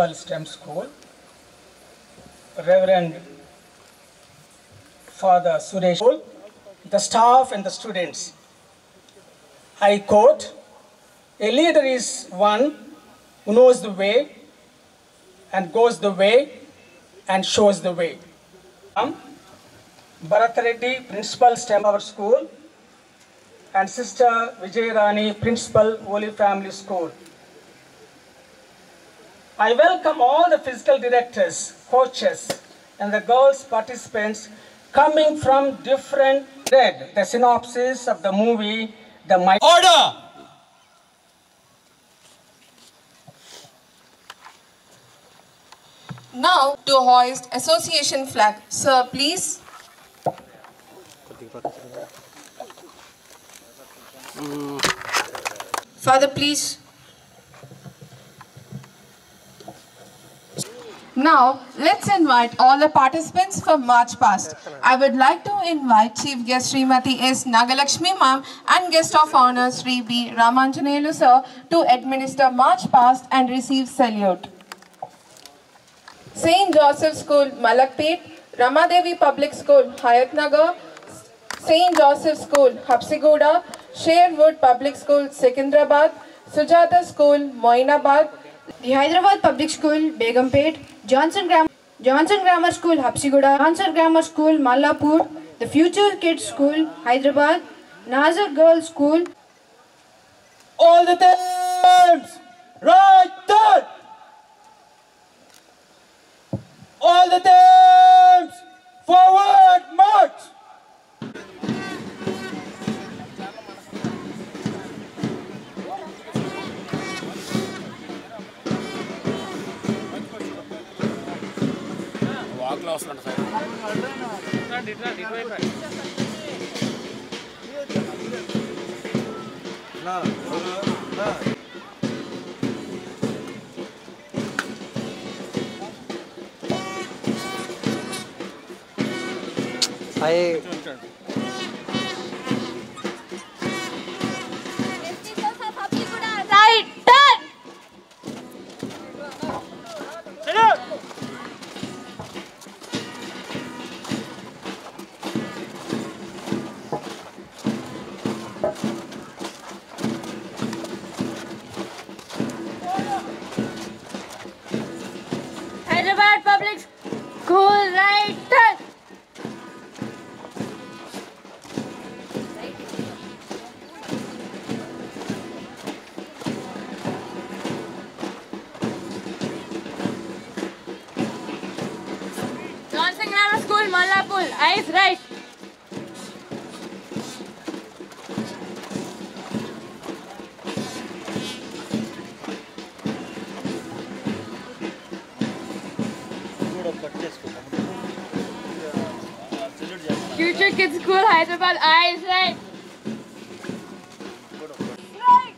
Principal STEM School, Reverend Father Suresh, the staff and the students. I quote, "A leader is one who knows the way and goes the way and shows the way." Bharat Reddy, Principal STEM Power School, and Sister Vijayarani, Principal Holy Family School. I welcome all the physical directors, coaches, and the girls participants coming from different. Read the synopsis of the movie, The Mighty. Order! Now to hoist association flag. Sir, please. Father, please. Now, let's invite all the participants for March Past. I would like to invite Chief Guest Srimati S. Nagalakshmi Ma'am and Guest of Honor Sri B. Ramanjanelu Sir to administer March Past and receive salute. St. Joseph School, Malakpet, Ramadevi Public School, Hayatnagar, St. Joseph School, Hapsigoda, Sherwood Public School, Secunderabad, Sujata School, Moinabad, the Hyderabad Public School, Begumpet, Johnson Grammar School, Hapsigoda, Johnson Grammar School, Mallapur, the Future Kids School, Hyderabad, Nazar Girls School. All the teams! Right there! All the teams! Forward march! Right, turn! Hyderabad Public School, right, turn! Johnson Grammar School, Mallapur, eyes right. Future Kids School, Hyderabad, eyes right. Right.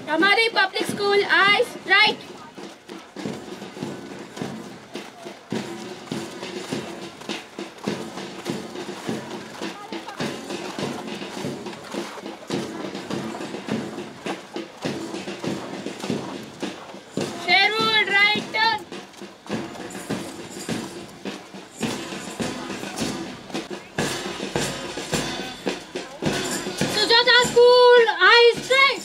Ramadi Public School, eyes right. Sherwood, right turn. Sujata School, eyes straight.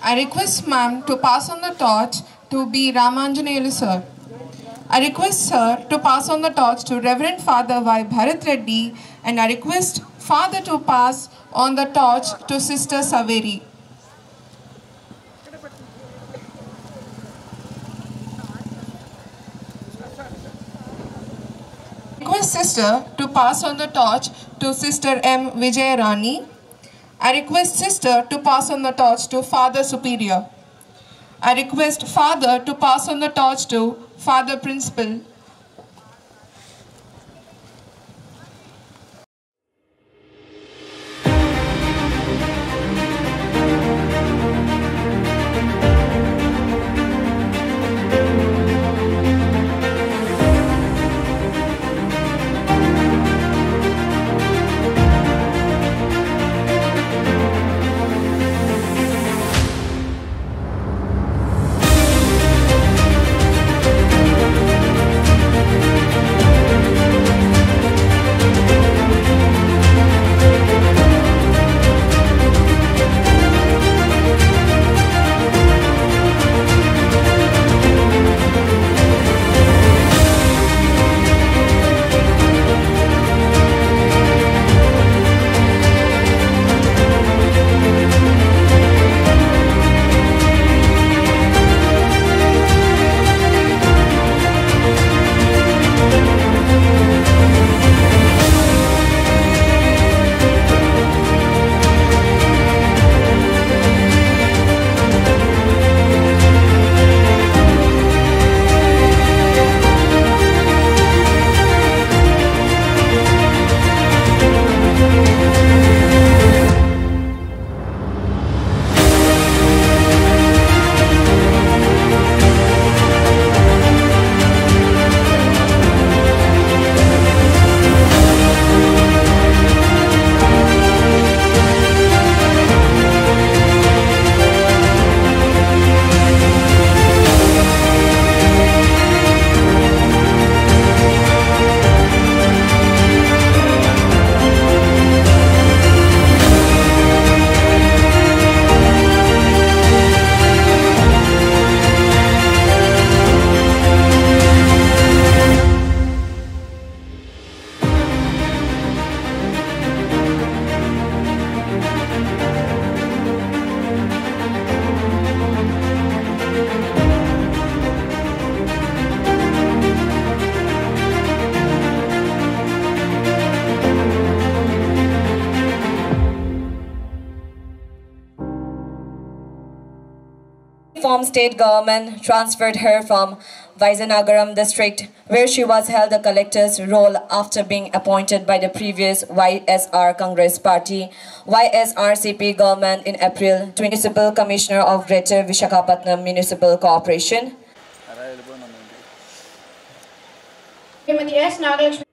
I request ma'am to pass on the torch to B. Ramanjanelu sir. I request sir to pass on the torch to Reverend Father Y. Bharat Reddy, and I request Father to pass on the torch to Sister Saveri. Request sister to pass on the torch to Sister M. Vijayarani. I request sister to pass on the torch to Father Superior. I request father to pass on the torch to Father Principal. Form state government transferred her from Vizianagaram district, where she was held the collector's role after being appointed by the previous YSR Congress Party YSRCP government in April, Municipal Commissioner of Greater Visakhapatnam Municipal Corporation. Srimati S. Nagalakshmi.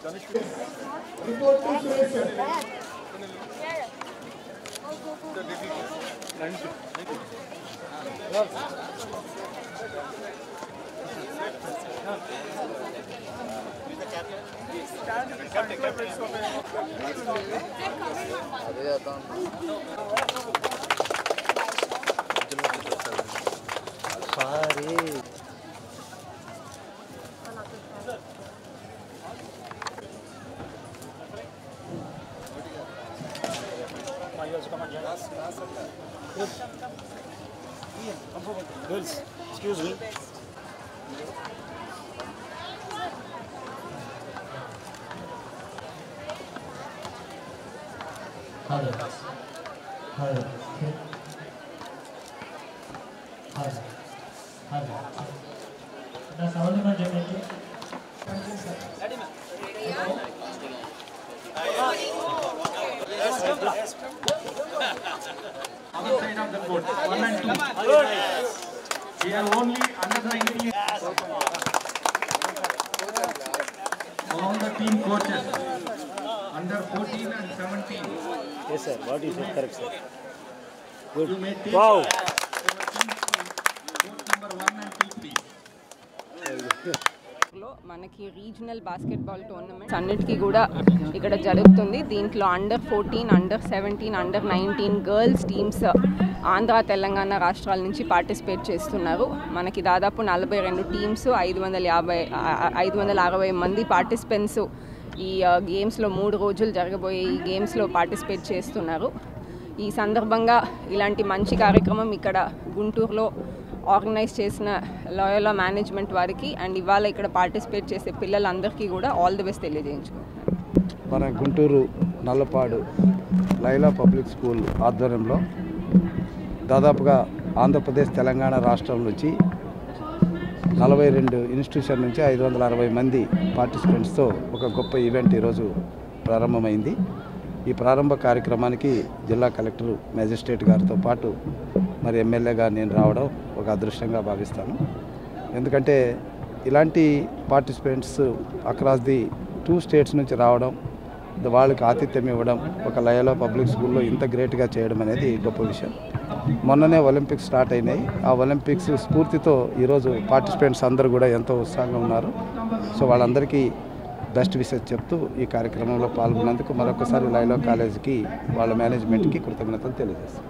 Girls, excuse me. Hello. Hello. Hello. Hello. The sound is not generated. Other side of the court, 1 and 2. We are only under 19. All the team coaches, under 14 and 17. Yes, sir. What is it? Correct, sir. Good. You may take Wow. court number 1 and 2, please. మనకి regional basketball tournament అన్నిటికీ కూడా ఇక్కడ జరుగుతుంది. దీంట్లో under 14, under 17, under 19 girls teams Andhra Telangana రాష్ట్రాల నుంచి participate చేస్తున్నారు. మనకి దాదాపు 42 టీమ్స్ 560 మంది పార్టిసిపెంట్స్ ఈ గేమ్స్లో 3 రోజులు జరగబోయే ఈ గేమ్స్లో పార్టిసిపేట్ చేస్తున్నారు. ఈ సందర్భంగా ఇలాంటి మంచి కార్యక్రమం ఇక్కడ గుంటూరులో ఆర్గనైజ్ చేసిన లాయలా మేనేజ్మెంట్ వారికి అండ్ ఇవాళ ఇక్కడ పార్టిసిపేట్ చేసే పిల్లలందరికీ కూడా ఆల్ ది బెస్ట్ తెలియజేయించుకుంటున్నాను. మన గుంటూరు నల్లపాడు లైలా పబ్లిక్ స్కూల్ ఆధ్వర్యంలో దాదాపుగా ఆంధ్రప్రదేశ్ తెలంగాణ రాష్ట్రం నుంచి 42 ఇన్స్టిట్యూషన్ నుంచి 560 మంది పార్టిసిపెంట్స్తో ఒక గొప్ప ఈవెంట్ ఈరోజు ప్రారంభమైంది. ఈ ప్రారంభ కార్యక్రమానికి జిల్లా కలెక్టర్ మేజిస్ట్రేట్ గారితో పాటు మరి ఎమ్మెల్యేగా నేను రావడం ఒక అదృష్టంగా భావిస్తాను. ఎందుకంటే ఇలాంటి పార్టిసిపెంట్స్ అక్రాస్ ది 2 స్టేట్స్ నుంచి రావడం, వాళ్ళకి ఆతిథ్యం ఇవ్వడం, ఒక లయలా పబ్లిక్ స్కూల్లో ఇంత గ్రేట్గా చేయడం అనేది గొప్ప విషయం. మొన్ననే ఒలింపిక్స్ స్టార్ట్ అయినాయి. ఆ ఒలింపిక్స్ స్ఫూర్తితో ఈరోజు పార్టిసిపెంట్స్ అందరూ కూడా ఎంతో ఉత్సాహంగా ఉన్నారు. సో వాళ్ళందరికీ బెస్ట్ విషెస్ చెప్తూ ఈ కార్యక్రమంలో పాల్గొన్నందుకు మరొకసారి లైలా కాలేజీకి వాళ్ళ మేనేజ్మెంట్కి కృతజ్ఞతలు తెలియజేస్తాను.